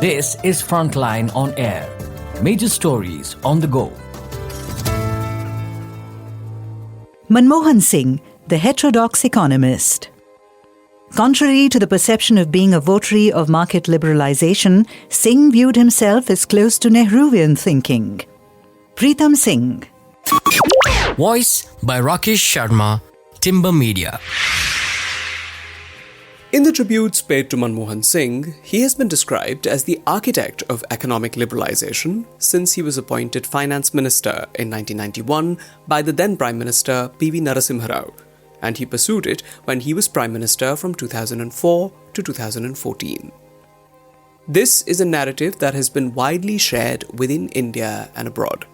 This is Frontline on Air. Major stories on the go. Manmohan Singh, the heterodox economist. Contrary to the perception of being a votary of market liberalization, Singh viewed himself as close to Nehruvian thinking. Pritam Singh. Voice by Rakesh Sharma, Timber Media. In the tributes paid to Manmohan Singh, he has been described as the architect of economic liberalization since he was appointed finance minister in 1991 by the then Prime Minister P.V. Narasimha Rao, and he pursued it when he was Prime Minister from 2004 to 2014. This is a narrative that has been widely shared within India and abroad.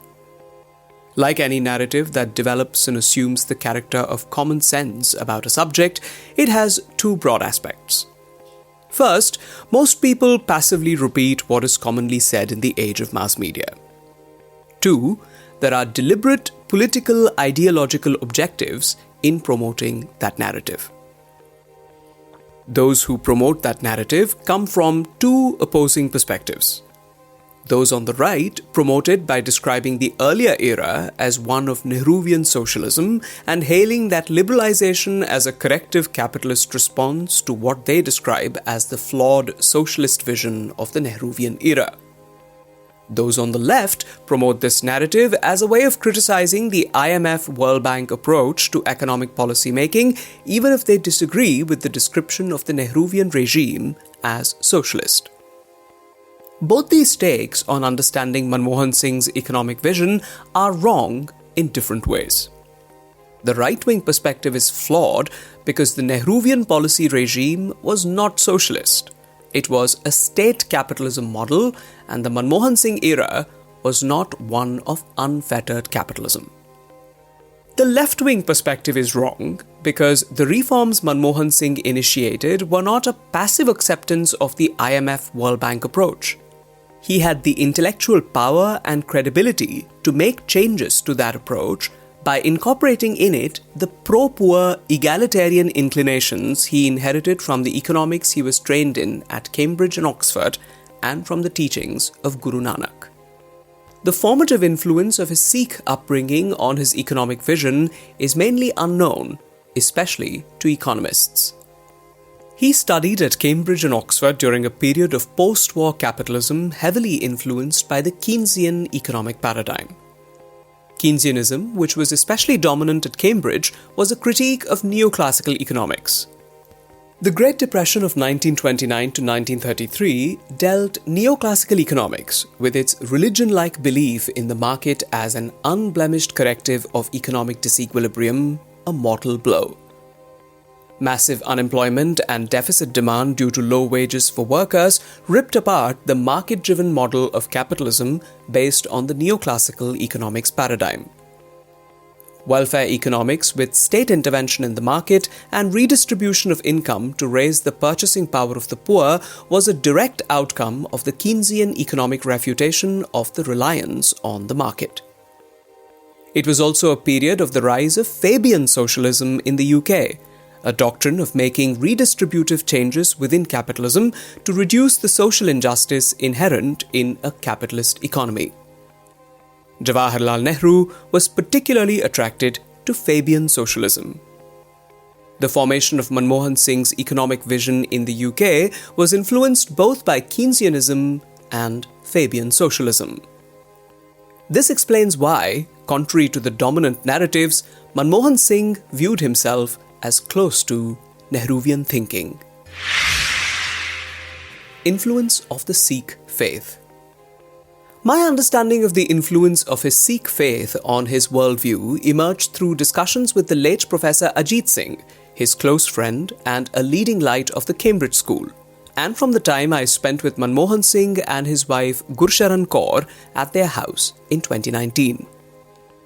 Like any narrative that develops and assumes the character of common sense about a subject, it has two broad aspects. First, most people passively repeat what is commonly said in the age of mass media. Two, there are deliberate political ideological objectives in promoting that narrative. Those who promote that narrative come from two opposing perspectives. Those on the right promote it by describing the earlier era as one of Nehruvian socialism and hailing that liberalization as a corrective capitalist response to what they describe as the flawed socialist vision of the Nehruvian era. Those on the left promote this narrative as a way of criticizing the IMF World Bank approach to economic policy making, even if they disagree with the description of the Nehruvian regime as socialist. Both these takes on understanding Manmohan Singh's economic vision are wrong in different ways. The right-wing perspective is flawed because the Nehruvian policy regime was not socialist. It was a state capitalism model, and the Manmohan Singh era was not one of unfettered capitalism. The left-wing perspective is wrong because the reforms Manmohan Singh initiated were not a passive acceptance of the IMF World Bank approach. He had the intellectual power and credibility to make changes to that approach by incorporating in it the pro-poor egalitarian inclinations he inherited from the economics he was trained in at Cambridge and Oxford and from the teachings of Guru Nanak. The formative influence of his Sikh upbringing on his economic vision is mainly unknown, especially to economists. He studied at Cambridge and Oxford during a period of post-war capitalism heavily influenced by the Keynesian economic paradigm. Keynesianism, which was especially dominant at Cambridge, was a critique of neoclassical economics. The Great Depression of 1929 to 1933 dealt neoclassical economics with its religion-like belief in the market as an unblemished corrective of economic disequilibrium, a mortal blow. Massive unemployment and deficit demand due to low wages for workers ripped apart the market-driven model of capitalism based on the neoclassical economics paradigm. Welfare economics with state intervention in the market and redistribution of income to raise the purchasing power of the poor was a direct outcome of the Keynesian economic refutation of the reliance on the market. It was also a period of the rise of Fabian socialism in the UK, a doctrine of making redistributive changes within capitalism to reduce the social injustice inherent in a capitalist economy. Jawaharlal Nehru was particularly attracted to Fabian socialism. The formation of Manmohan Singh's economic vision in the UK was influenced both by Keynesianism and Fabian socialism. This explains why, contrary to the dominant narratives, Manmohan Singh viewed himself as close to Nehruvian thinking. Influence of the Sikh faith. My understanding of the influence of his Sikh faith on his worldview emerged through discussions with the late Professor Ajit Singh, his close friend and a leading light of the Cambridge School, and from the time I spent with Manmohan Singh and his wife Gursharan Kaur at their house in 2019.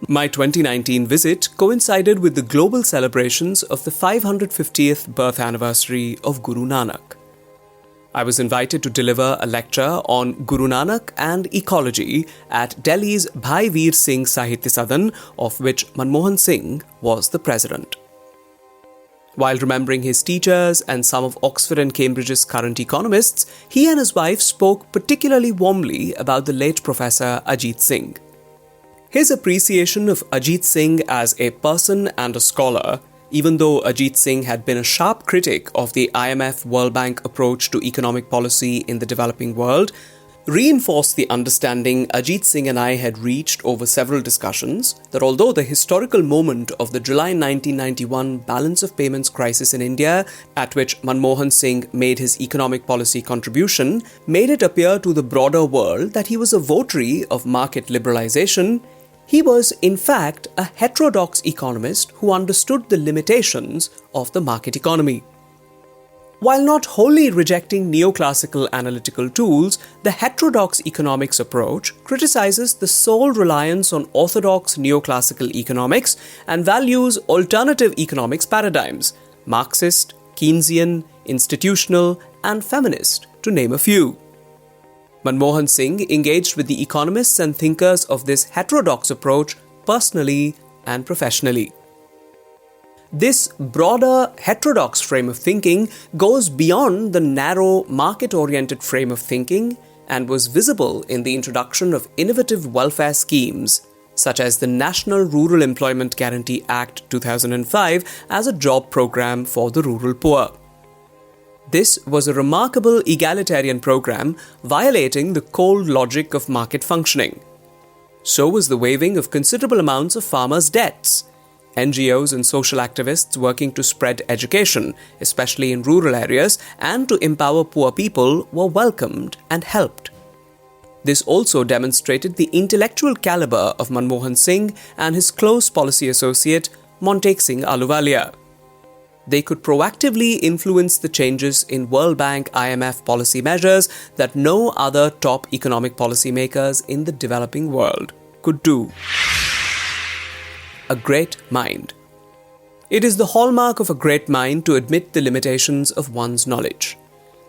My 2019 visit coincided with the global celebrations of the 550th birth anniversary of Guru Nanak. I was invited to deliver a lecture on Guru Nanak and ecology at Delhi's Bhai Veer Singh Sahitya Sadan, of which Manmohan Singh was the president. While remembering his teachers and some of Oxford and Cambridge's current economists, he and his wife spoke particularly warmly about the late Professor Ajit Singh. His appreciation of Ajit Singh as a person and a scholar, even though Ajit Singh had been a sharp critic of the IMF World Bank approach to economic policy in the developing world, reinforced the understanding Ajit Singh and I had reached over several discussions that although the historical moment of the July 1991 balance of payments crisis in India, at which Manmohan Singh made his economic policy contribution, made it appear to the broader world that he was a votary of market liberalization, he was in fact a heterodox economist who understood the limitations of the market economy. While not wholly rejecting neoclassical analytical tools, the heterodox economics approach criticizes the sole reliance on orthodox neoclassical economics and values alternative economics paradigms, Marxist, Keynesian, institutional, and feminist, to name a few. Manmohan Singh engaged with the economists and thinkers of this heterodox approach personally and professionally. This broader heterodox frame of thinking goes beyond the narrow market-oriented frame of thinking and was visible in the introduction of innovative welfare schemes such as the National Rural Employment Guarantee Act 2005 as a job program for the rural poor. This was a remarkable egalitarian program violating the cold logic of market functioning. So was the waiving of considerable amounts of farmers' debts. NGOs and social activists working to spread education, especially in rural areas, and to empower poor people were welcomed and helped. This also demonstrated the intellectual caliber of Manmohan Singh and his close policy associate, Montek Singh Ahluwalia. They could proactively influence the changes in World Bank IMF policy measures that no other top economic policymakers in the developing world could do. A great mind. It is the hallmark of a great mind to admit the limitations of one's knowledge.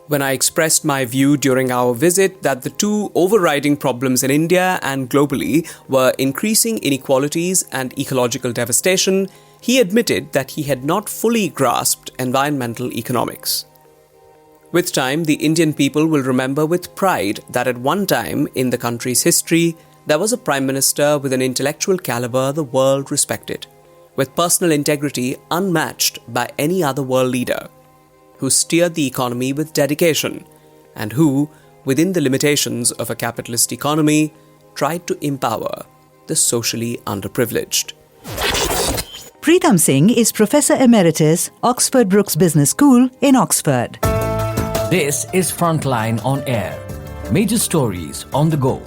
When I expressed my view during our visit that the two overriding problems in India and globally were increasing inequalities and ecological devastation, he admitted that he had not fully grasped environmental economics. With time, the Indian people will remember with pride that at one time in the country's history, there was a Prime Minister with an intellectual caliber the world respected, with personal integrity unmatched by any other world leader, who steered the economy with dedication, and who, within the limitations of a capitalist economy, tried to empower the socially underprivileged. Pritam Singh is Professor Emeritus, Oxford Brookes Business School in Oxford. This is Frontline on Air. Major stories on the go.